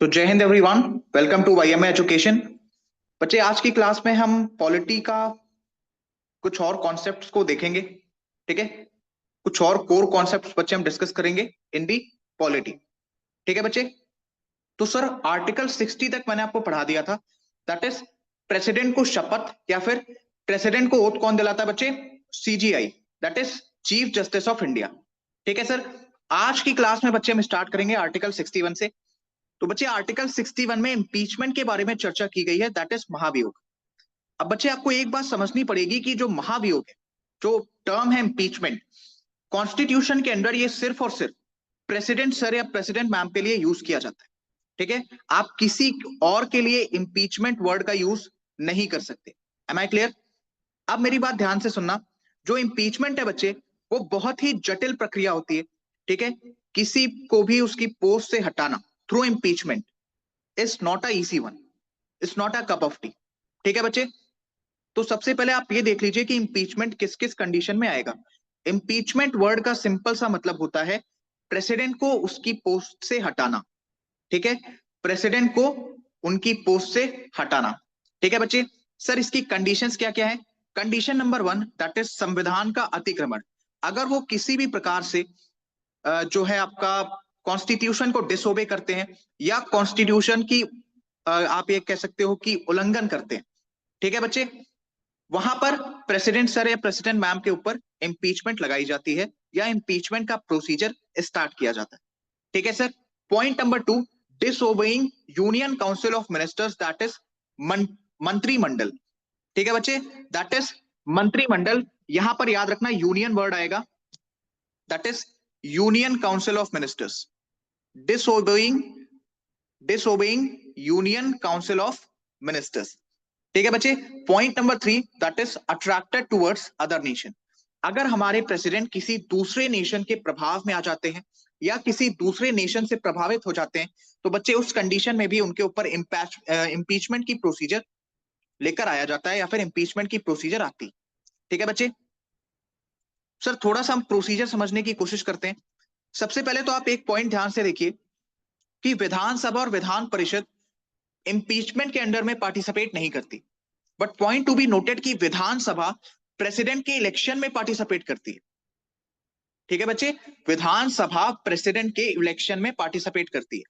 तो जय Hind everyone. Welcome to YMA education. बच्चे, आज की क्लास में हम पॉलिटी का कुछ और कॉन्सेप्ट्स को देखेंगे। ठीक है, कुछ और कोर कॉन्सेप्ट्स बच्चे हम डिस्कस करेंगे इन दी पॉलिटी। ठीक है बच्चे। तो सर, आर्टिकल 60 तक मैंने आपको पढ़ा दिया था। दैट इज प्रेसिडेंट को शपथ या फिर प्रेसिडेंट को ओथ कौन दिलाता है बच्चे? CGI, that is chief justice of India. ठीक है सर। आज की क्लास में बच्चे हम स्टार्ट करेंगे आर्टिकल 61 से। तो बच्चे, आर्टिकल 61 में इंपीचमेंट के बारे में चर्चा की गई है, दैट इज महाभियोग। अब बच्चे, आपको एक बात समझनी पड़ेगी कि जो महाभियोग है, जो टर्म है इंपीचमेंट, कॉन्स्टिट्यूशन के अंदर ये सिर्फ और सिर्फ प्रेसिडेंट सर या प्रेसिडेंट मैम के लिए यूज किया जाता है। ठीक है, आप किसी और के लिए इंपीचमेंट वर्ड का यूज नहीं कर सकते। Am I clear? अब मेरी बात ध्यान से सुनना। जो इंपीचमेंट है बच्चे, वो बहुत ही जटिल प्रक्रिया होती है। ठीक है, किसी को भी उसकी पोस्ट से हटाना through impeachment is not a easy one, is not a cup of T. ठीक है बच्चे। तो सबसे पहले आप ये देख लीजिए कि इंपीचमेंट किस किस कंडीशन में आएगा। इंपीचमेंट वर्ड का सिंपल सा मतलब होता है प्रेसिडेंट को उसकी पोस्ट से हटाना। ठीक है, प्रेसिडेंट को उनकी पोस्ट से हटाना। ठीक है बच्चे। सर, इसकी कंडीशंस क्या क्या है? कंडीशन नंबर 1, दैट इज संविधान का अतिक्रमण। अगर वो किसी भी प्रकार से जो है आपका कॉन्स्टिट्यूशन को डिसोबे करते हैं या कॉन्स्टिट्यूशन की आप ये कह सकते हो कि उल्लंघन करते हैं। ठीक है बच्चे, वहां पर प्रेसिडेंट सर या प्रेसिडेंट मैम के ऊपर इंपीचमेंट लगाई जाती है या इंपीचमेंट का प्रोसीजर स्टार्ट किया जाता है। ठीक है sir. Point number 2, disobeying union council of ministers, that is मंत्रिमंडल। ठीक है बच्चे, दैट इज मंत्रिमंडल। यहां पर याद रखना यूनियन वर्ड आएगा, that is union council of ministers. Disobeying disobeying union council of ministers. ठीक है बच्चे। Point number 3, that is attracted towards other nation. अगर हमारे प्रेसिडेंट किसी दूसरे नेशन के प्रभाव में आ जाते हैं या किसी दूसरे नेशन से प्रभावित हो जाते हैं, तो बच्चे उस कंडीशन में भी उनके ऊपर इंपीचमेंट की प्रोसीजर लेकर आया जाता है या फिर इंपीचमेंट की प्रोसीजर आती। ठीक है बच्चे। सर, थोड़ा सा हम प्रोसीजर समझने की कोशिश करते हैं। सबसे पहले तो आप एक पॉइंट ध्यान से देखिए कि विधानसभा और विधान परिषद इंपीचमेंट के अंडर में पार्टिसिपेट नहीं करती। But point to be noted कि विधानसभा प्रेसिडेंट के इलेक्शन में पार्टिसिपेट करती है। ठीक है बच्चे, विधानसभा प्रेसिडेंट के इलेक्शन में पार्टिसिपेट करती है।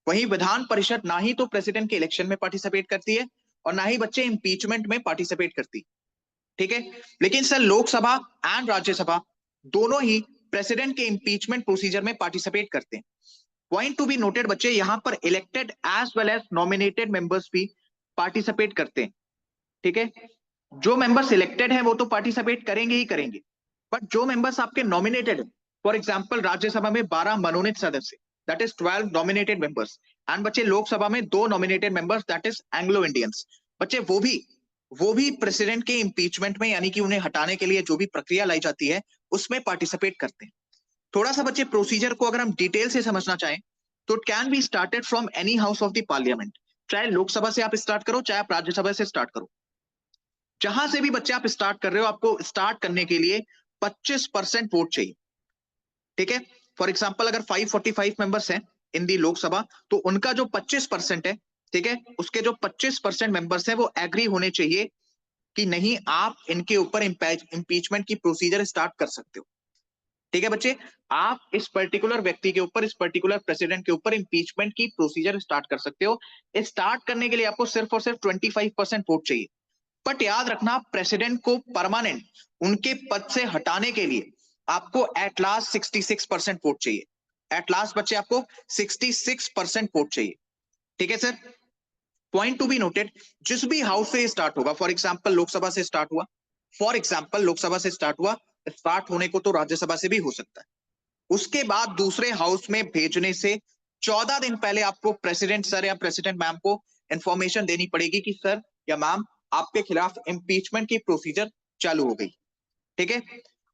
वहीं विधान परिषद ना ही तो प्रेसिडेंट के इलेक्शन में पार्टिसिपेट करती है और ना ही बच्चे इंपीचमेंट में पार्टिसिपेट करती है। ठीक है, लेकिन सर लोकसभा एंड राज्यसभा दोनों ही प्रेसिडेंट के इंपीचमेंट प्रोसीजर में पार्टिसिपेट करते हैं। पॉइंट टू बी नोटेड बच्चे, यहां पर elected as well as nominated members भी पार्टिसिपेट करते हैं। ठीक है, जो मेंबर्स इलेक्टेड हैं वो तो पार्टिसिपेट करेंगे ही करेंगे, बट जो मेंबर्स आपके नॉमिनेटेड है, फॉर एग्जांपल राज्यसभा में 12 मनोनीत सदस्य, that is 12 nominated members. And बच्चे लोकसभा में 2 nominated members, that is Anglo Indians. बच्चे वो भी प्रेसिडेंट के इंपीचमेंट में यानी कि उन्हें हटाने के लिए जो भी प्रक्रिया लाई जाती है उसमें पार्टिसिपेट करते हैं। थोड़ा सा बच्चे प्रोसीजर को अगर हम डिटेल से समझना चाहें तो it can be started from any house of the parliament. चाहे लोकसभा से आप स्टार्ट करो, चाहे आप राज्यसभा से स्टार्ट करो, जहां से भी बच्चे आप स्टार्ट कर रहे हो, आपको स्टार्ट करने के लिए 25% वोट चाहिए। ठीक है, फॉर एग्जाम्पल अगर 545 मेंबर्स हैं इन दी लोकसभा, तो उनका जो 25% है, ठीक है, उसके जो 25% मेंबर्स हैं वो एग्री होने चाहिए कि नहीं, आप इनके ऊपर इंपीचमेंट की प्रोसीजर स्टार्ट कर सकते हो। ठीक है बच्चे, आप इस पर्टिकुलर व्यक्ति के ऊपर, इस पर्टिकुलर प्रेसिडेंट के ऊपर इंपीचमेंट की प्रोसीजर स्टार्ट कर सकते हो। स्टार्ट करने के लिए आपको सिर्फ और सिर्फ 25% वोट चाहिए। बट याद रखना, प्रेसिडेंट को परमानेंट उनके पद से हटाने के लिए आपको एट लास्ट 66% वोट चाहिए। एट लास्ट बच्चे आपको 66% वोट चाहिए। ठीक है sir. Point to be noted, जिस भी हाउस से स्टार्ट होगा, फॉर एग्जाम्पल लोकसभा से स्टार्ट हुआ, स्टार्ट होने को तो राज्यसभा से भी हो सकता है। उसके बाद दूसरे हाउस में भेजने से 14 दिन पहले आपको प्रेसिडेंट सर या प्रेसिडेंट मैम को इंफॉर्मेशन देनी पड़ेगी कि सर या मैम, आपके खिलाफ इंपीचमेंट की प्रोसीजर चालू हो गई। ठीक है,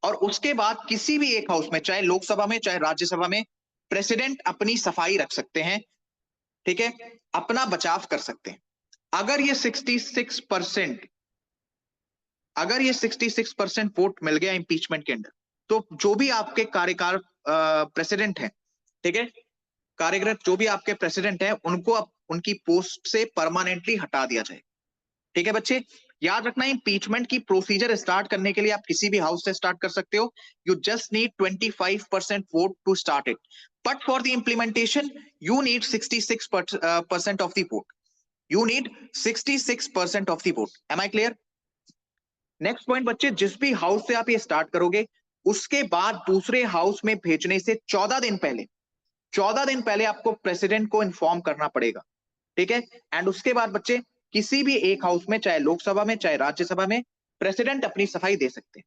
और उसके बाद किसी भी एक हाउस में, चाहे लोकसभा में चाहे राज्यसभा में, प्रेसिडेंट अपनी सफाई रख सकते हैं। ठीक है, अपना बचाव कर सकते हैं। अगर ये 66% अगर ये 66% वोट मिल गया इंपीचमेंट के अंदर, तो जो भी आपके कार्यकाल प्रेसिडेंट है, ठीक है, कार्यरत जो भी आपके प्रेसिडेंट है उनको अब उनकी पोस्ट से परमानेंटली हटा दिया जाए। ठीक है बच्चे, याद रखना इम्पीचमेंट की प्रोसीजर स्टार्ट करने के लिए आप किसी भी हाउस से स्टार्ट कर सकते हो। You just need 25% vote to start it, but for the implementation you need 66% of the vote. You need 66% of the vote. Am I clear? Next point बच्चे, जिस भी हाउस से आप ये स्टार्ट करोगे उसके बाद दूसरे हाउस में भेजने से 14 दिन पहले आपको प्रेसिडेंट को इन्फॉर्म करना पड़ेगा। ठीक है, एंड उसके बाद बच्चे किसी भी एक हाउस में, चाहे लोकसभा में चाहे राज्यसभा में, प्रेसिडेंट अपनी सफाई दे सकते हैं।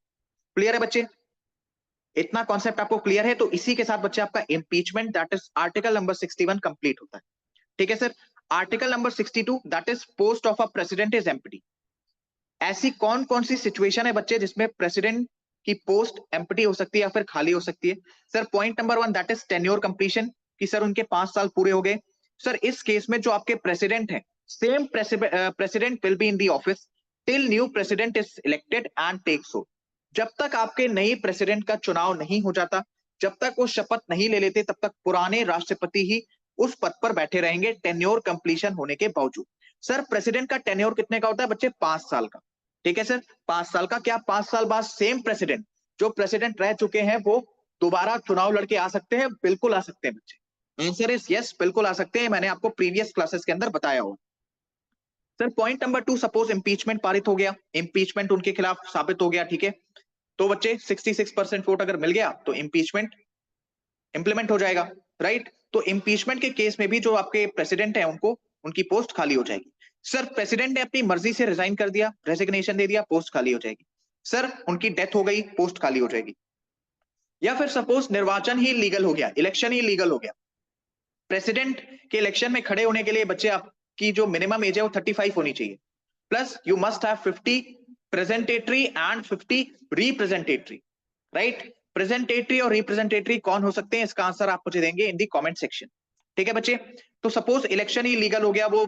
क्लियर है बच्चे? इतना कॉन्सेप्ट आपको क्लियर है? तो इसी के साथ बच्चे आपका impeachment that is article number 61 complete होता है। ठीक है sir. Article number 62 that is post of a president is empty. ऐसी कौन कौन सी सिचुएशन है बच्चे जिसमें प्रेसिडेंट की पोस्ट एम्प्टी हो सकती है या फिर खाली हो सकती है? Sir point number 1 that is tenure completion, कि सर उनके 5 साल पूरे हो गए। सर इस केस में जो आपके प्रेसिडेंट है, same president will be in the office till new president is elected and takes over. जब तक आपके नए प्रेसिडेंट का चुनाव नहीं हो जाता, जब तक वो शपथ नहीं ले लेते, तब तक पुराने राष्ट्रपति ही उस पद पर बैठे रहेंगे टेन्योर कंप्लीशन होने के बावजूद। सर प्रेसिडेंट का टेन्योर कितने का होता है बच्चे? 5 साल का। ठीक है सर, 5 साल का। क्या 5 साल बाद सेम प्रेसिडेंट, जो प्रेसिडेंट रह चुके हैं, वो दोबारा चुनाव लड़के आ सकते हैं? बिल्कुल आ सकते हैं बच्चे। आंसर इज यस, बिल्कुल आ सकते हैं। मैंने आपको प्रीवियस क्लासेस के अंदर बताया हुआ। Sir point number 2, suppose impeachment पारित हो गया, इंपीचमेंट उनके खिलाफ साबित हो गया। ठीक है, तो बच्चे 66% वोट अगर मिल गया तो इंपीचमेंट इंप्लीमेंट हो जाएगा, राइट? तो इंपीचमेंट के केस में भी जो आपके प्रेसिडेंट है उनको उनकी पोस्ट खाली हो जाएगी। सर प्रेसिडेंट ने अपनी मर्जी से रिजाइन कर दिया, रेजिग्नेशन दे दिया, पोस्ट खाली हो जाएगी। सर उनकी डेथ हो गई, पोस्ट खाली हो जाएगी। या फिर सपोज निर्वाचन ही लीगल हो गया, इलेक्शन ही लीगल हो गया। प्रेसिडेंट के इलेक्शन में खड़े होने के लिए बच्चे आपकी जो मिनिमम एज है वो 35 होनी चाहिए, plus you must have 50 presentatory and 50 representatory, right? Presentatory और रिप्रेजेंटेटरी कौन हो सकते हैं, इसका आंसर आप मुझे देंगे इन दी कमेंट सेक्शन। ठीक है बच्चे, तो सपोज इलेक्शन ही लीगल हो गया, वो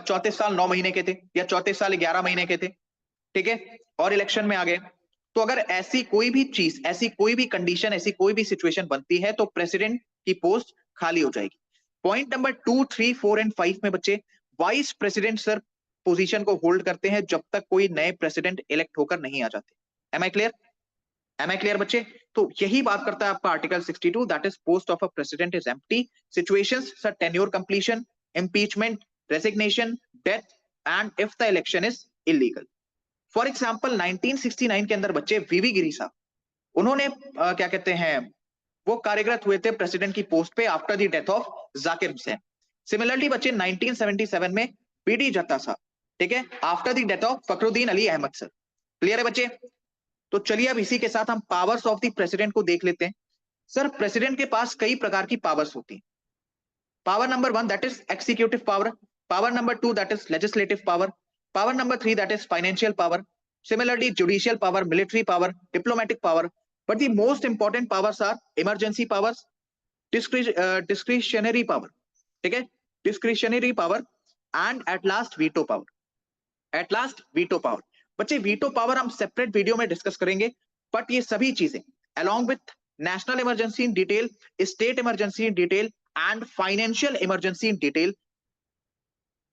34 साल 9 महीने के थे या 34 साल 11 महीने के थे, ठीक है, और इलेक्शन में आ गए। तो अगर ऐसी कोई भी चीज, ऐसी कोई भी कंडीशन, ऐसी कोई भी सिचुएशन बनती है तो प्रेसिडेंट की पोस्ट खाली हो जाएगी। पॉइंट नंबर 2, 3, 4 एंड 5 में बच्चे वाइस प्रेसिडेंट सर पोजीशन को होल्ड करते हैं जब तक कोई नए प्रेसिडेंट इलेक्ट होकर नहीं आ जाते। Am I clear? Am I clear बच्चे? तो यही बात करता है आपका article 62 that is post of a president is empty. Situations sir tenure completion, impeachment, resignation, death and if the election is illegal. For example 1969 के अंदर बच्चे वीवी गिरी साहब, उन्होंने क्या कहते हैं, वो कार्यरत हुए थे प्रेसिडेंट की पोस्ट पे after the death of Zakir Hussain. Similarly बच्चे 1977 में पीडी जत्ता साहब, ठीक है, after the death of Fakhruddin Ali Ahmed sir. Clear है बच्चे? तो चलिए अब इसी के साथ हम पावर्स ऑफ द प्रेसिडेंट को देख लेते हैं। सर प्रेसिडेंट के पास कई प्रकार की पावर्स होती हैं। Power number 1 that is executive power, power number 2 that is legislative power, power number 3 that is financial power, similarly judicial power, military power, diplomatic power, but the most important powers are emergency powers, discretionary power, ठीक है, discretionary power and at last veto power, at last veto power। बच्चे veto power हम separate video में discuss करेंगे, but ये सभी चीजें along with national emergency in detail, state emergency in detail and financial emergency in detail,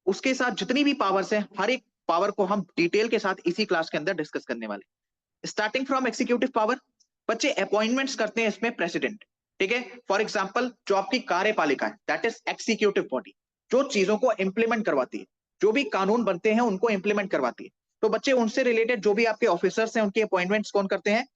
उसके साथ जितनी भी पावर्स हैं, हर एक पावर को हम डिटेल के साथ इसी क्लास के अंदर डिस्कस करने वाले। स्टार्टिंग फ्रॉम एक्सिक्यूटिव पावर, बच्चे अपॉइंटमेंट्स करते हैं इसमें प्रेसिडेंट, ठीक है। फॉर एग्जांपल जो आपकी कार्यपालिका है दैट इज एक्सिक्यूटिव बॉडी, जो चीजों को इंप्लीमेंट करवाती है, जो भी कानून बनते हैं उनको इंप्लीमेंट करवाती है। तो बच्चे उनसे रिलेटेड जो भी आपके ऑफिसर्स हैं उनकी अपॉइंटमेंट्स कौन करते हैं?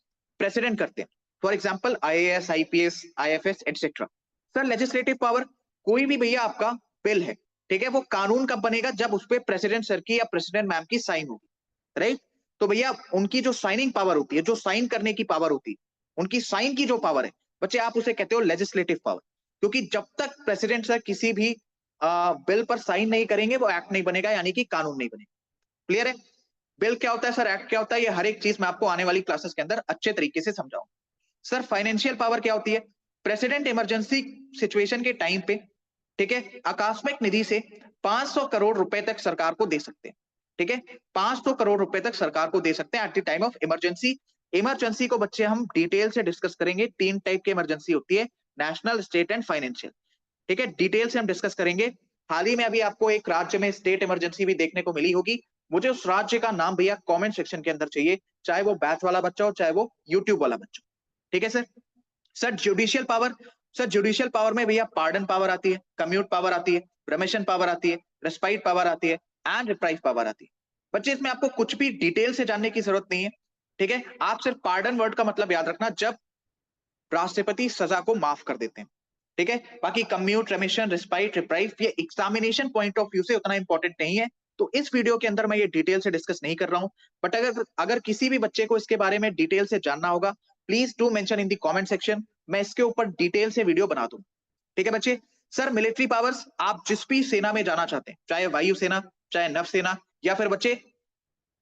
प्रेसिडेंट करते हैं। For example IAS, IPS, IFS etcetera. Sir legislative power, कोई भी भैया आपका बिल है, ठीक है, वो कानून कब बनेगा? जब उस पर प्रेसिडेंट सर की या प्रेसिडेंट मैम की साइन होगी, राइट? तो भैया उनकी जो साइनिंग पावर होती है, जो साइन करने की पावर होती है, उनकी साइन की जो पावर है बच्चे, आप उसे कहते हो लेजिस्लेटिव पावर। क्योंकि जब तक प्रेसिडेंट सर किसी भी बिल पर साइन नहीं करेंगे वो एक्ट नहीं बनेगा, यानी कि कानून नहीं बनेगा। क्लियर है? बिल क्या होता है सर, एक्ट क्या होता है, ये हर एक चीज मैं आपको आने वाली क्लासेस के अंदर अच्छे तरीके से समझाऊंगा। सर फाइनेंशियल पावर क्या होती है? प्रेसिडेंट इमरजेंसी सिचुएशन के टाइम पे, ठीक है, आकस्मिक निधि से 500 करोड़ रुपए तक सरकार को दे सकते हैं, ठीक है, 500 करोड़ रुपए तक सरकार को दे सकते हैं at the time of emergency. Emergency को बच्चे हम डिटेल से डिस्कस करेंगे। 3 टाइप की इमरजेंसी होती है, नेशनल, स्टेट एंड फाइनेंशियल। ठीक है, डिटेल से हम डिस्कस करेंगे। हाल ही में अभी आपको एक राज्य में स्टेट इमरजेंसी भी देखने को मिली होगी। मुझे उस राज्य का नाम भैया कमेंट सेक्शन के अंदर चाहिए, चाहे वो बैथ वाला बच्चा हो, चाहे वो यूट्यूब वाला बच्चा। ठीक है sir. Sir judicial power, sir judicial power में भैया पार्डन पावर आती है, कम्यूट पावर आती है, रेमिशन पावर आती है, रेस्पाइट पावर आती है एंड रिप्राइज पावर आती है। बच्चे इसमें आपको कुछ भी डिटेल से जानने की जरूरत नहीं है। ठीक है, आप सिर्फ पार्डन वर्ड का मतलब याद रखना, जब राष्ट्रपति सजा को माफ कर देते हैं। ठीक है, बाकी कम्यूट, रेमिशन, रिस्पाइट, रिप्राइज ये एग्जामिनेशन पॉइंट ऑफ व्यू से उतना इंपॉर्टेंट नहीं है, तो इस वीडियो के अंदर मैं ये डिटेल से डिस्कस नहीं कर रहा हूं। बट अगर किसी भी बच्चे को इसके बारे में डिटेल से जानना होगा, please do mention in the comment section, मैं इसके ऊपर डिटेल से वीडियो बना दूं। ठीक है बच्चे। सर मिलिट्री पावर्स, आप जिस भी सेना में जाना चाहते हैं, चाहे वायुसेना, चाहे नौसेना, या फिर बच्चे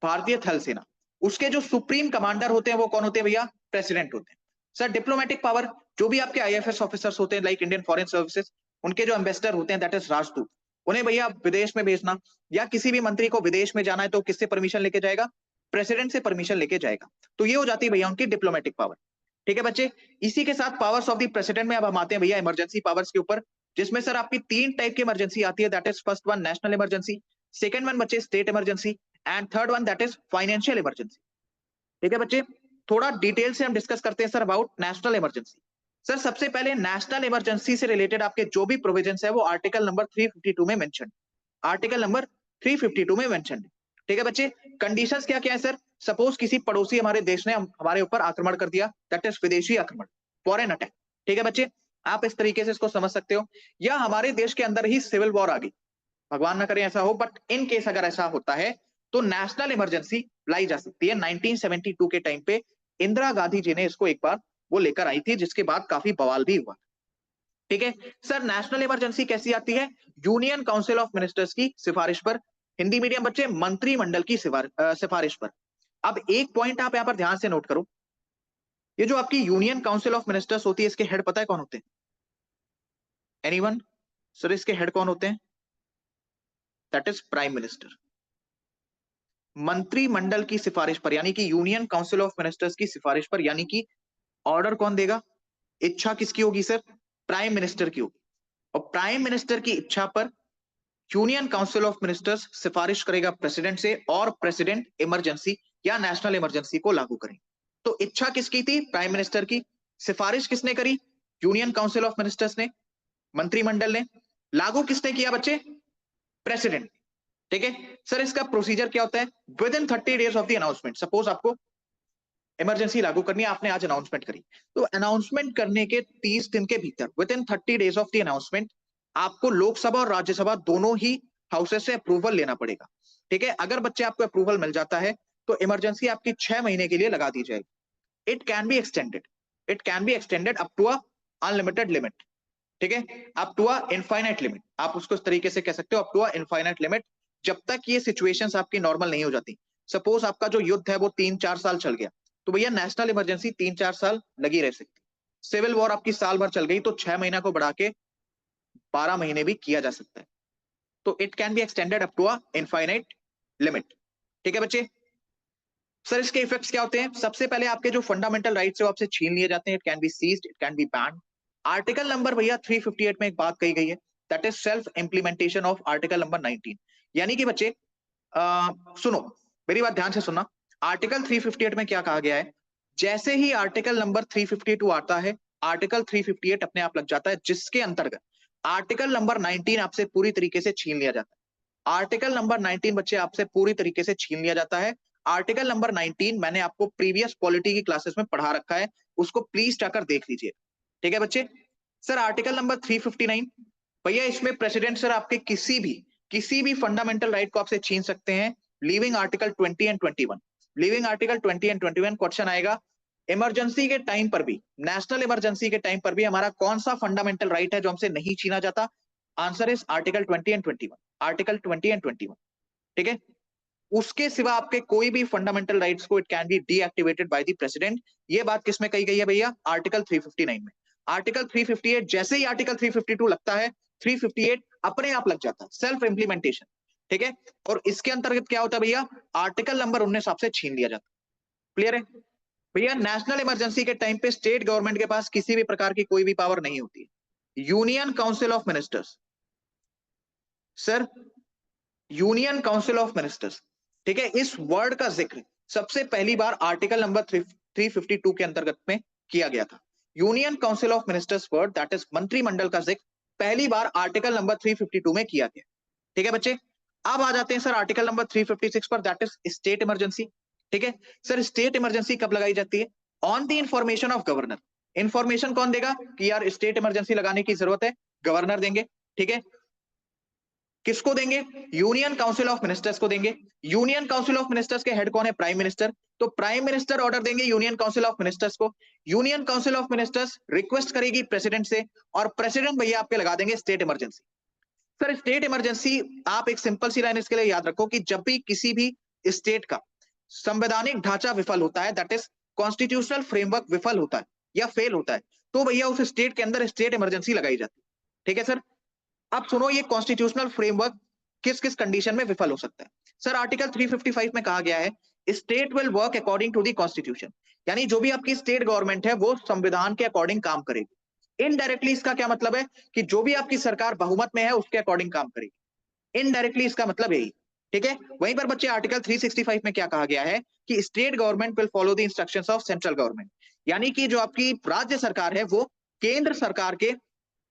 भारतीय थल सेना, उसके जो सुप्रीम कमांडर होते हैं वो कौन होते हैं भैया? प्रेसिडेंट होते हैं। सर डिप्लोमेटिक पावर, जो भी आपके आईएफएस ऑफिसर्स होते हैं लाइक इंडियन फॉरेन सर्विसेज, उनके जो एम्बेसडर होते हैं दैट इज राजदूत, उन्हें भैया विदेश में भेजना, या किसी भी मंत्री को विदेश में जाना है तो किससे परमिशन लेके जाएगा? प्रेसिडेंट से परमिशन लेके जाएगा। तो ये हो जाती है भैया उनकी डिप्लोमेटिक पावर। ठीक है बच्चे, इसी के साथ पावर्स ऑफ द प्रेसिडेंट में अब हम आते हैं भैया इमरजेंसी पावर्स के ऊपर, जिसमें सर आपकी 3 टाइप की इमरजेंसी आती है, that is first one national emergency, second one बच्चे state emergency, and third one that is financial emergency. ठीक है बच्चे, थोड़ा डिटेल से हम डिस्कस करते हैं sir about national emergency. Sir सबसे पहले नेशनल इमरजेंसी से रिलेटेड आपके जो भी प्रोविजंस है वो आर्टिकल नंबर 352 में मेंशन, आर्टिकल नंबर 352 में मेंशन है। ठीक है बच्चे, कंडीशंस क्या क्या है सर? सपोज किसी पड़ोसी हमारे देश ने हमारे ऊपर आक्रमण कर दिया, दैट इज विदेशी आक्रमण, फॉरेन अटैक। ठीक है बच्चे, आप इस तरीके से इसको समझ सकते हो, या हमारे देश के अंदर ही सिविल वॉर आ गई, भगवान ना करे ऐसा हो, बट इन केस अगर ऐसा होता है तो नेशनल इमरजेंसी लाई जा सकती है। 1972 के टाइम पे इंदिरा गांधी जी ने इसको एक बार वो लेकर आई थी, जिसके बाद काफी बवाल भी हुआ। ठीक है सर, नेशनल इमरजेंसी कैसी आती है? यूनियन काउंसिल ऑफ मिनिस्टर्स की सिफारिश पर, हिंदी मीडियम बच्चे मंत्रिमंडल की सिफारिश पर। अब एक पॉइंट आप यहां पर ध्यान से नोट करो, ये जो आपकी यूनियन काउंसिल ऑफ मिनिस्टर्स होती है, इसके हेड पता है कौन होते हैं? एनीवन? सर इसके हेड कौन होते हैं? That is prime minister. मंत्रिमंडल की सिफारिश पर, यानी कि यूनियन काउंसिल ऑफ मिनिस्टर्स की सिफारिश पर, यानी कि ऑर्डर कौन देगा? इच्छा किसकी होगी सर? प्राइम मिनिस्टर की होगी। और प्राइम मिनिस्टर की इच्छा पर यूनियन काउंसिल ऑफ मिनिस्टर्स सिफारिश करेगा प्रेसिडेंट से, और प्रेसिडेंट इमरजेंसी या नेशनल इमरजेंसी को लागू करेंगे। तो इच्छा किसकी थी? प्राइम मिनिस्टर की। सिफारिश किसने करी? यूनियन काउंसिल ऑफ मिनिस्टर्स ने, मंत्रिमंडल ने। लागू किसने किया बच्चे? प्रेसिडेंट। ठीक है सर, इसका प्रोसीजर क्या होता है? With in 30 days of the announcement, suppose आपको इमरजेंसी लागू करनी है, आपने आज अनाउंसमेंट करी, तो अनाउंसमेंट करने के 30 दिन के भीतर, with in 30 days of the announcement, आपको लोकसभा और राज्यसभा दोनों ही हाउसेस से अप्रूवल लेना पड़ेगा। ठीक है, अगर बच्चे आपको अप्रूवल मिल जाता है तो इमरजेंसी आपकी 6 महीने के लिए लगा दी जाएगी। It can be extended, it can be extended up to a unlimited limit. ठीक है, up to a infinite limit, आप उसको इस तरीके से कह सकते हो, up to a infinite limit, जब तक ये सिचुएशंस आपकी नॉर्मल नहीं हो जाती। सपोज आपका जो युद्ध है वो 3-4 साल चल गया, तो भैया नेशनल इमरजेंसी 3-4 साल लगी रह सकती। सिविल वॉर आपकी साल भर चल गई तो 6 महीना को बढ़ा के 12 महीने भी किया जा सकता है। तो it can be extended up to a infinite limit. ठीक है बच्चे, सर इसके इफेक्ट्स क्या होते हैं? सबसे पहले आपके जो फंडामेंटल राइट्स है वो आपसे छीन लिए जाते हैं, it can be seized, it can be banned. Article number भैया 358 में एक बात कही गई है, that is self implementation of article number 19। यानी कि बच्चे सुनो, मेरी बात ध्यान से सुनना। आर्टिकल 358 में क्या कहा गया है? जैसे ही आर्टिकल नंबर 352 आता है, आर्टिकल 358 अपने आप लग जाता है, जिसके अंतर्गत आर्टिकल नंबर 19 आपसे पूरी तरीके से छीन लिया जाता है। आर्टिकल नंबर 19 बच्चे आपसे पूरी तरीके से छीन लिया जाता है। आर्टिकल नंबर 19 मैंने आपको प्रीवियस पॉलिटी की क्लासेस में पढ़ा रखा है, उसको प्लीज जाकर देख लीजिए। ठीक है बच्चे, सर आर्टिकल नंबर 359 भैया, इसमें प्रेसिडेंट सर आपके किसी भी फंडामेंटल राइट को आपसे छीन सकते हैं, leaving article 20 and 21। Leaving article 20 and 21 question आएगा, इमरजेंसी के टाइम पर भी, नेशनल इमरजेंसी के टाइम पर भी हमारा कौन सा फंडामेंटल राइट है जो हमसे नहीं छीना जाता? Answer is article 20 and 21, article 20 and 21। ठीक है, उसके सिवा आपके कोई भी फंडामेंटल राइट्स को it can B deactivated by the president. ये बात किसमें कही गई है भैया? आर्टिकल 359 में। आर्टिकल 358 जैसे ही आर्टिकल 352 लगता है, 358 अपने आप लग जाता है, सेल्फ इंप्लीमेंटेशन। ठीक है, और इसके अंतर्गत क्या होता है भैया? आर्टिकल नंबर 19 आपसे छीन लिया जाता है। क्लियर है भैया? नेशनल इमरजेंसी के टाइम पे स्टेट गवर्नमेंट के पास किसी भी प्रकार की कोई भी पावर नहीं होती है। Union council of ministers, sir union council of ministers, ठीक है, इस वर्ड का जिक्र सबसे पहली बार आर्टिकल नंबर 352 के अंतर्गत में किया गया था। Union council of ministers word that is मंत्रिमंडल का जिक्र पहली बार आर्टिकल नंबर 352 में किया गया। ठीक है बच्चे, अब आ जाते हैं सर आर्टिकल नंबर 356 पर, दैट इज स्टेट इमरजेंसी। ठीक है सर, स्टेट इमरजेंसी कब लगाई जाती है? On the information of governor. Information कौन देगा कि यार स्टेट इमरजेंसी लगाने की जरूरत है? गवर्नर देंगे। ठीक है, किसको देंगे? यूनियन काउंसिल ऑफ मिनिस्टर्स को देंगे। यूनियन काउंसिल ऑफ मिनिस्टर्स के हेड कौन है? Prime minister. तो प्राइम मिनिस्टर ऑर्डर देंगे यूनियन काउंसिल ऑफ मिनिस्टर्स को। Union council of ministers request करेगी प्रेसिडेंट से, और प्रेसिडेंट भैया आपके लगा देंगे state emergency. Sir state emergency, आप एक सिंपल सी लाइन इसके लिए याद रखो कि जब भी किसी भी स्टेट का संवैधानिक ढांचा विफल होता है, दैट इज कॉन्स्टिट्यूशनल फ्रेमवर्क विफल होता है या फेल होता है, तो भैया उस स्टेट के अंदर स्टेट इमरजेंसी लगाई जाती है। ठीक है सर, अब सुनो ये कॉन्स्टिट्यूशनल फ्रेमवर्क किस किस कंडीशन में विफल हो सकता है। सर आर्टिकल 355 में कहा गया है state will work according to the constitution, यानी जो भी आपकी स्टेट गवर्नमेंट है वो संविधान के अकॉर्डिंग काम करेगी। इनडायरेक्टली इसका क्या मतलब है कि जो भी आपकी सरकार बहुमत में है उसके अकॉर्डिंग काम करेगी। इनडायरेक्टली इसका मतलब यही। ठीक है, वहीं पर बच्चे आर्टिकल 365 में क्या कहा गया है कि state government will follow the instructions of central government, यानी कि जो आपकी राज्य सरकार है वो केंद्र सरकार के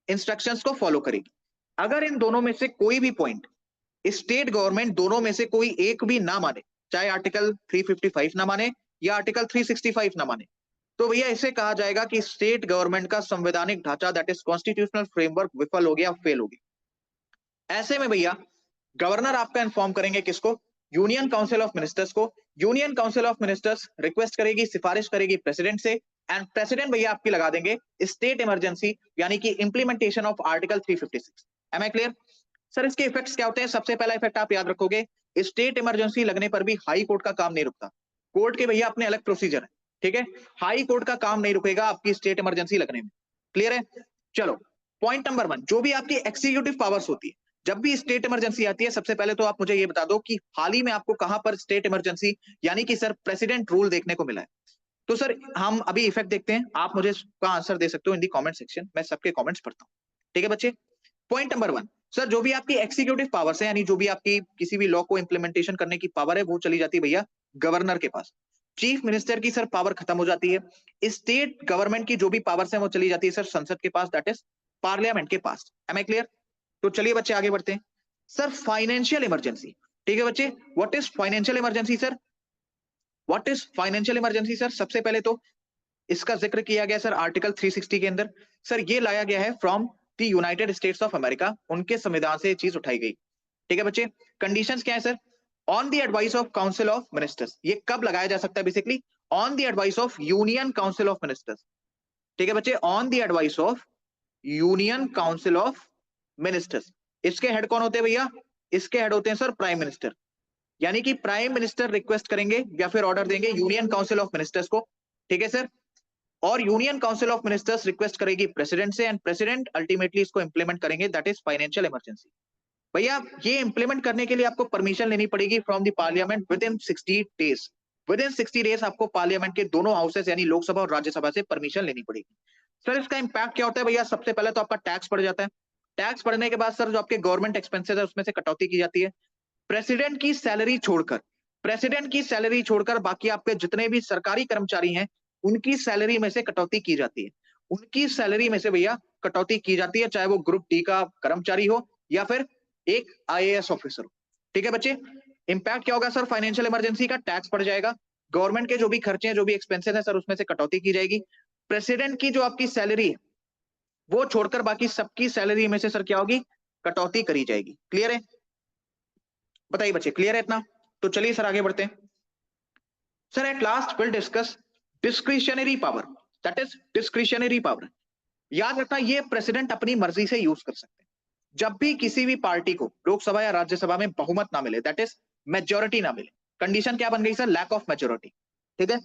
इंस्ट्रक्शंस को फॉलो करेगी। अगर इन दोनों में से कोई भी पॉइंट स्टेट गवर्नमेंट दोनों में से कोई एक भी ना माने, चाहे आर्टिकल 355 ना माने या आर्टिकल 365 ना माने, तो भैया इसे कहा जाएगा कि स्टेट गवर्नमेंट का संवैधानिक ढांचा दैट इज कॉन्स्टिट्यूशनल फ्रेमवर्क विफल हो गया, फेल हो गया। ऐसे में भैया गवर्नर आपका इन्फॉर्म करेंगे किसको? यूनियन काउंसिल ऑफ मिनिस्टर्स को। Union council of ministers request करेगी, सिफारिश करेगी प्रेसिडेंट से, एंड प्रेसिडेंट भैया आपकी लगा देंगे स्टेट इमरजेंसी, यानी कि implementation of article 356। Am I clear? Sir इसके इफेक्ट्स क्या होते हैं? सबसे पहला इफेक्ट आप याद रखोगे, स्टेट इमरजेंसी लगने पर भी हाई कोर्ट का काम नहीं रुकता। कोर्ट के भैया अपने अलग प्रोसीजर है। ठीक है, हाई कोर्ट का काम नहीं रुकेगा आपकी स्टेट इमरजेंसी लगने में। क्लियर है? चलो पॉइंट नंबर 1, जो भी आपकी एक्सिक्यूटिव पावर्स होती है, जब भी स्टेट इमरजेंसी आती है, सबसे पहले तो आप मुझे ये बता दो कि हाल ही में आपको कहां पर स्टेट इमरजेंसी यानी कि सर प्रेसिडेंट रूल देखने को मिला है। तो सर हम अभी इफेक्ट देखते हैं, आप मुझे इसका आंसर दे सकते हो इन दी कमेंट सेक्शन, मैं सबके कमेंट्स पढ़ता हूं। ठीक है बच्चे, पॉइंट नंबर 1, सर जो भी आपकी एक्सिक्यूटिव पावर्स है, यानी जो भी आपकी किसी भी लॉ को इंप्लीमेंटेशन करने की पावर है, वो चली जाती है भैया गवर्नर के पास। चीफ मिनिस्टर की सर पावर खत्म हो जाती है। स्टेट गवर्नमेंट की जो भी पावर्स है वो चली जाती है सर संसद के पास, दैट इज पार्लियामेंट के पास। M I clear? तो चलिए बच्चे आगे बढ़ते हैं। सर फाइनेंशियल इमरजेंसी, ठीक है बच्चे, what is financial emergency sir? What is financial emergency sir? सबसे पहले तो इसका जिक्र किया गया सर आर्टिकल 360 के अंदर। सर ये लाया गया है from the United states of America, उनके संविधान से ये चीज उठाई गई। ठीक है बच्चे, कंडीशंस क्या है sir? On the advice of council of ministers, ये कब लगाया जा सकता है? Basically on the advice of union council of ministers. ठीक है बच्चे, on the advice of union council of ministers. इसके हेड कौन होते हैं भैया? इसके हेड होते हैं सर प्राइम मिनिस्टर, यानी कि प्राइम मिनिस्टर रिक्वेस्ट करेंगे या फिर ऑर्डर देंगे यूनियन काउंसिल ऑफ मिनिस्टर्स को। ठीक है सर, और union council of ministers request करेगी प्रेसिडेंट से, एंड प्रेसिडेंट अल्टीमेटली इसको इंप्लीमेंट करेंगे, दैट इज फाइनेंशियल इमरजेंसी। भैया ये इंप्लीमेंट करने के लिए आपको परमिशन लेनी पड़ेगी from the parliament with in 60 days. With in 60 days आपको पार्लियामेंट के दोनों हाउसेस यानी लोकसभा और राज्यसभा से परमिशन लेनी पड़ेगी। सर इसका इंपैक्ट क्या होता है भैया? सबसे पहले तो आपका टैक्स बढ़ जाता है। टैक्स बढ़ने के बाद सर जो आपके गवर्नमेंट एक्सपेंसेस है उसमें से कटौती की जाती है। प्रेसिडेंट की सैलरी छोड़कर, प्रेसिडेंट की सैलरी छोड़कर बाकी आपके जितने भी सरकारी कर्मचारी हैं उनकी सैलरी में से कटौती की जाती है। उनकी सैलरी में से भैया कटौती की जाती है, चाहे वो ग्रुप डी का कर्मचारी हो या फिर एक आईएएस ऑफिसर हो। ठीक है बच्चे, इंपैक्ट क्या होगा सर फाइनेंशियल इमरजेंसी का? टैक्स बढ़ जाएगा, गवर्नमेंट के जो भी खर्चे हैं, जो भी एक्सपेंसेस हैं सर उसमें से कटौती की जाएगी। प्रेसिडेंट की जो आपकी सैलरी है वो छोड़कर बाकी सबकी सैलरी में से सर क्या होगी? कटौती करी जाएगी। क्लियर है? बताइए बच्चे, क्लियर है इतना? तो चलिए सर आगे बढ़ते हैं। Sir at last will discuss discretionary power, that is discretionary power. याद रखना ये प्रेसिडेंट अपनी मर्जी से यूज कर सकते हैं। जब भी किसी भी पार्टी को लोकसभा या राज्यसभा में बहुमत ना मिले, दैट इज मेजोरिटी ना मिले, कंडीशन क्या बन गई सर? Lack of majority. ठीक है,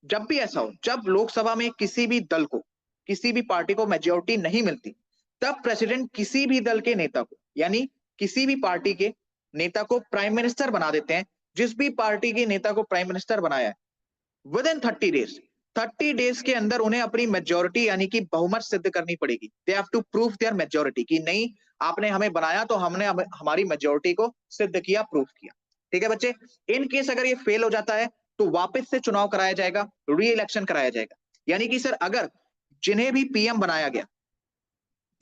जब भी ऐसा हो, जब लोकसभा में किसी भी दल को, किसी भी पार्टी को मेजोरिटी नहीं मिलती, तब प्रेसिडेंट किसी भी दल के नेता को यानी किसी भी पार्टी के नेता को प्राइम मिनिस्टर बना देते हैं। जिस भी पार्टी के नेता को प्राइम मिनिस्टर बनाया है, विद इन 30 डेज 30 डेज के अंदर उन्हें अपनी मेजोरिटी यानी कि बहुमत सिद्ध करनी पड़ेगी। They have to prove their majority कि नहीं आपने हमें बनाया तो हमने हमारी मेजोरिटी को सिद्ध किया, प्रूव किया। ठीक है बच्चे, इन केस अगर ये फेल हो जाता है तो वापस से चुनाव कराया जाएगा, री इलेक्शन कराया जाएगा। यानी कि सर अगर जिन्हें भी पीएम बनाया गया,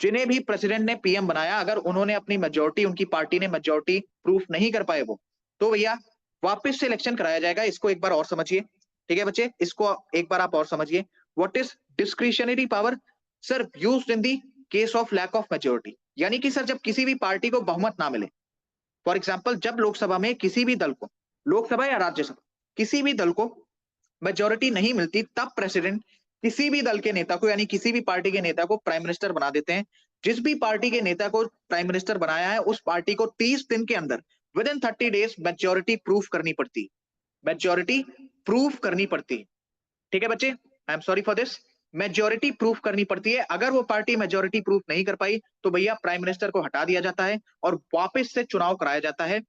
जिन्हें भी प्रेसिडेंट ने पीएम बनाया, अगर उन्होंने अपनी मेजोरिटी, उनकी पार्टी ने मेजोरिटी प्रूफ नहीं कर पाए वो, तो भैया वापस से इलेक्शन कराया जाएगा। इसको एक बार और समझिए। ठीक है बच्चे, इसको एक बार आप और समझिए। What is discretionary power? Sir used in the case of lack of majority. यानी कि सर जब किसी भी पार्टी को बहुमत ना मिले, फॉर एग्जाम्पल जब लोकसभा में किसी भी दल को, लोकसभा या राज्यसभा, किसी भी दल को मेजोरिटी नहीं मिलती, तब प्रेसिडेंट किसी भी दल के नेता को यानी किसी भी पार्टी के नेता को प्राइम मिनिस्टर बना देते हैं। जिस भी पार्टी के नेता को प्राइम मिनिस्टर बनाया है उस पार्टी को 30 दिन के अंदर with in 30 days majority proof करनी पड़ती, मेजोरिटी प्रूफ करनी पड़ती। ठीक है बच्चे, I am sorry for this, majority proof करनी पड़ती है। अगर वो पार्टी मेजोरिटी प्रूफ नहीं कर पाई तो भैया प्राइम मिनिस्टर को हटा दिया जाता है और वापस से चुनाव कराया जाता है,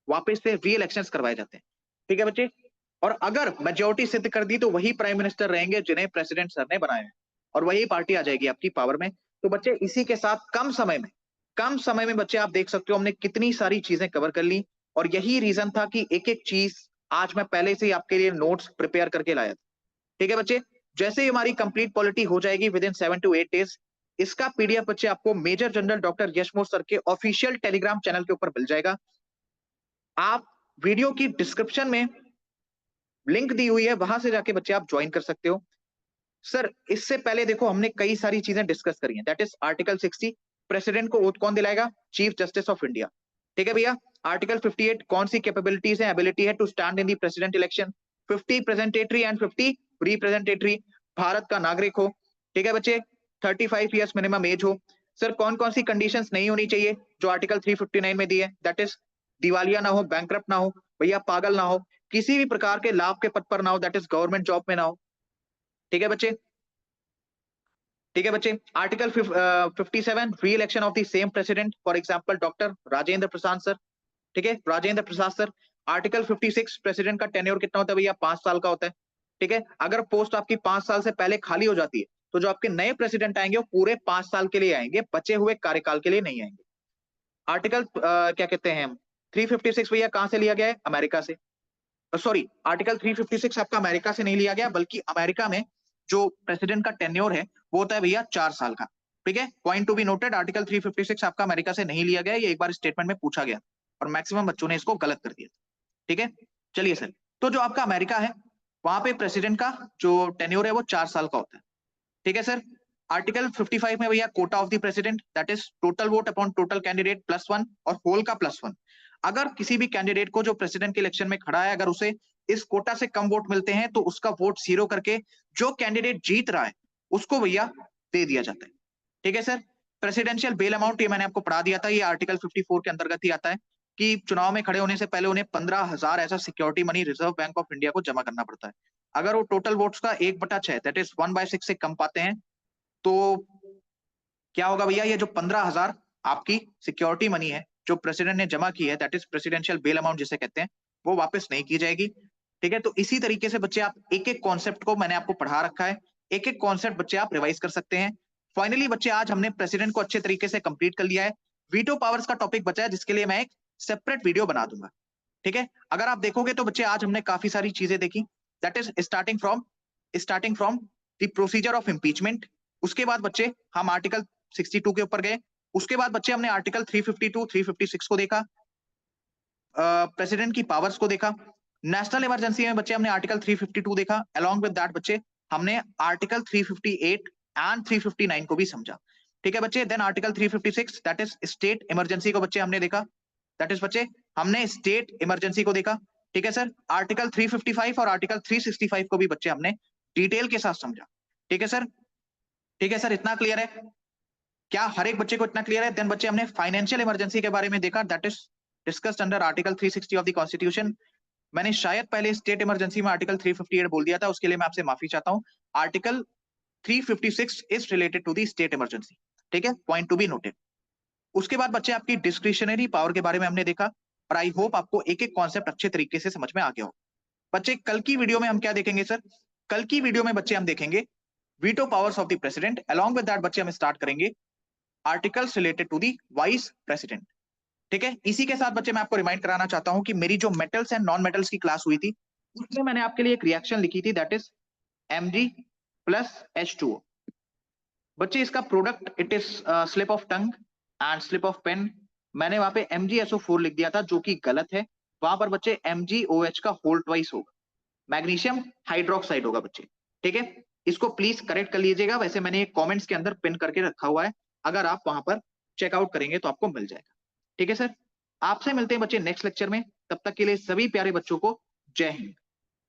वापस से री इलेक्शन करवाए जाते हैं। ठीक है बच्चे, और अगर मेजोरिटी सिद्ध कर दी तो वही प्राइम मिनिस्टर रहेंगे जिन्हें प्रेसिडेंट सर ने बनाया है और वही पार्टी आ जाएगी आपकी पावर में। तो बच्चे इसी के साथ कम समय में बच्चे आप देख सकते हो हमने कितनी सारी चीजें कवर कर ली। और यही रीजन था कि एक एक चीज आज मैं पहले से ही आपके लिए नोट्स प्रिपेयर करके लाया था। ठीक है बच्चे, जैसे ही हमारी कंप्लीट पॉलिटी हो जाएगी विद इन 7 to 8 डेज, इसका पीडीएफ बच्चे आपको मेजर जनरल डॉक्टर यशमोह सर के ऑफिशियल टेलीग्राम चैनल के ऊपर मिल जाएगा। आप वीडियो की डिस्क्रिप्शन में लिंक दी हुई है, वहां से जाके बच्चे आप ज्वाइन कर सकते हो। सर इससे पहले देखो हमने कई सारी चीजें डिस्कस करी हैं। दैट इज आर्टिकल 60, प्रेसिडेंट को ओथ कौन दिलाएगा? Chief justice of India. ठीक है भैया, आर्टिकल 58, कौन सी कैपेबिलिटीज है, एबिलिटी है to stand in the president election. 50 presentatory and 50 representatory, Bharat का नागरिक हो। ठीक है बच्चे, 35 ईयर्स मिनिमम एज हो। सर कौन कौन सी कंडीशंस नहीं होनी चाहिए जो आर्टिकल 359 में दी है? दैट इज दिवालिया ना हो, बैंकरप्ट ना हो, भैया पागल ना हो, किसी भी प्रकार के लाभ के पद पर ना हो, दैट इज गवर्नमेंट जॉब में ना हो। ठीक है बच्चे, ठीक है बच्चे, आर्टिकल 57, री election of the same president, for example doctor Rajendra Prasad sir. ठीक है, Rajendra Prasad sir. Article 56, president का टेन्योर कितना होता है भैया? 5 साल का होता है। ठीक है, अगर पोस्ट आपकी 5 साल से पहले खाली हो जाती है तो जो आपके नए प्रेसिडेंट आएंगे वो पूरे 5 साल के लिए आएंगे, बचे हुए कार्यकाल के लिए नहीं आएंगे। आर्टिकल क्या कहते हैं, 356 भैया कहां से लिया गया है? अमेरिका से। सॉरी, आर्टिकल 356 आपका अमेरिका से नहीं लिया गया, बल्कि अमेरिका में जो प्रेसिडेंट का टेन्योर है वो होता है भैया 4 साल का। ठीक है, point to be noted, article 356 आपका अमेरिका से नहीं लिया गया, ये एक बार स्टेटमेंट में पूछा गया और मैक्सिमम बच्चों ने इसको गलत कर दिया। ठीक है, चलिए सर, तो जो आपका अमेरिका है वहां पे प्रेसिडेंट का जो टेन्योर है वो 4 साल का होता है। ठीक है सर, आर्टिकल 55 में भैया Kota of the president, that is total vote upon total candidate +1 और होल का +1। अगर किसी भी कैंडिडेट को जो प्रेसिडेंट के इलेक्शन में खड़ा है, अगर उसे इस कोटा से कम वोट मिलते हैं तो उसका वोट 0 करके जो कैंडिडेट जीत रहा है उसको भैया दे दिया जाता है। ठीक है सर, प्रेसिडेंशियल बेल अमाउंट ये मैंने आपको पढ़ा दिया था, ये आर्टिकल 54 के अंतर्गत ही आता है कि चुनाव में खड़े होने से पहले उन्हें 15,000 ऐसा security money reserve bank of India को जमा करना पड़ता है। अगर वो टोटल वोट्स का 1/6 दैट इज 1/6 से कम पाते हैं तो क्या होगा भैया? ये जो 15,000 आपकी सिक्योरिटी मनी है जो प्रेसिडेंट ने जमा की है, that is presidential bail amount जिसे कहते हैं, वो वापस नहीं की जाएगी। ठीक है, तो इसी तरीके से बच्चे आप एक एक कॉन्सेप्ट को मैंने आपको पढ़ा रखा है, एक एक कॉन्सेप्ट बच्चे आप रिवाइज कर सकते हैं। फाइनली बच्चे आज हमने प्रेसिडेंट को अच्छे तरीके से कंप्लीट कर लिया है। वीटो पावर्स का टॉपिक बचा है जिसके लिए मैं एक सेपरेट वीडियो बना दूंगा। ठीक है, अगर आप देखोगे तो बच्चे आज हमने काफी सारी चीजें देखी, that is starting from the procedure of impeachment. उसके बाद बच्चे हम आर्टिकल 62 के ऊपर गए। उसके बाद बच्चे हमने आर्टिकल 352, 356 को देखा, प्रेसिडेंट की पावर्स को देखा। नेशनल इमरजेंसी में बच्चे हमने आर्टिकल 352 देखा। अलॉन्ग विद दैट बच्चे हमने आर्टिकल 358 एंड 359 को भी समझा। ठीक है बच्चे, then article 356 that is state emergency को बच्चे हमने देखा, दैट इज बच्चे हमने स्टेट इमरजेंसी को देखा। ठीक है सर, आर्टिकल 355 और आर्टिकल 365 को भी बच्चे हमने डिटेल के साथ समझा। ठीक है सर, ठीक है सर, इतना क्लियर है क्या? हर एक बच्चे को इतना क्लियर है? देन बच्चे हमने फाइनेंशियल इमरजेंसी के बारे में देखा, that is discussed under article 360 of the constitution. मैंने शायद पहले स्टेट इमरजेंसी में आर्टिकल 358 बोल दिया था, उसके लिए मैं आपसे माफी चाहता हूं। Article 356 is related to the state emergency. ठीक है, पॉइंट टू बी नोटेड। उसके बाद बच्चे आपकी डिस्क्रिशनरी पावर के बारे में हमने देखा और आई होप आपको एक एक कॉन्सेप्ट अच्छे तरीके से समझ में आ गया हो। बच्चे कल की वीडियो में हम क्या देखेंगे सर? कल की वीडियो में बच्चे हम देखेंगे veto powers of the president, along with that बच्चे हम स्टार्ट करेंगे articles related to the vice president. ठीक है, इसी के साथ बच्चे मैं आपको रिमाइंड कराना चाहता हूं कि मेरी जो मेटल्स एंड नॉन मेटल्स की क्लास हुई थी उसमें मैंने आपके लिए एक रिएक्शन लिखी थी, that is Mg plus H2O। बच्चे इसका product it is slip of tongue and slip of pen. मैंने वहां पे MgSO4 लिख दिया था जो कि गलत है। वहां पर बच्चे MgOH का होल ट्वाइस होगा, मैग्नीशियम हाइड्रोक्साइड होगा बच्चे। ठीक है, इसको प्लीज करेक्ट कर लीजिएगा। वैसे मैंने एक कमेंट्स के अंदर पिन करके रखा हुआ है, अगर आप वहां पर चेकआउट करेंगे तो आपको मिल जाएगा। ठीक है सर, आपसे मिलते हैं बच्चे नेक्स्ट लेक्चर में। तब तक के लिए सभी प्यारे बच्चों को जय हिंद।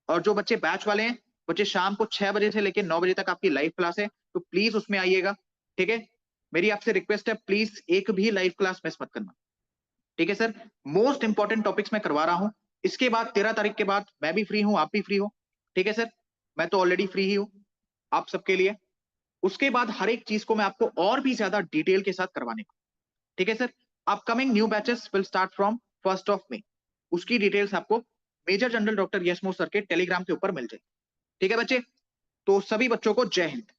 और जो बच्चे बैच वाले हैं, बच्चे शाम को 6 बजे से लेकर 9 बजे तक आपकी लाइव क्लास है, तो प्लीज उसमें आइएगा। ठीक है, मेरी आपसे रिक्वेस्ट है, प्लीज एक भी लाइव क्लास मिस मत करना। ठीक है सर, मोस्ट इंपॉर्टेंट टॉपिक्स मैं करवा रहा हूं। इसके बाद 13 तारीख के बाद मैं भी फ्री हूं, आप भी फ्री हो। ठीक है सर, मैं तो ऑलरेडी फ्री ही हूं आप सबके लिए। उसके बाद हर एक चीज को मैं आपको और भी ज्यादा डिटेल के साथ करवाने को। ठीक है sir, upcoming new batches will start from 1 उसकी डिटेल्स आपको मेजर जनरल डॉक्टर यशमो सर के टेलीग्राम के ऊपर मिल जाएगी। ठीक है बच्चे, तो सभी बच्चों को जय हिंद।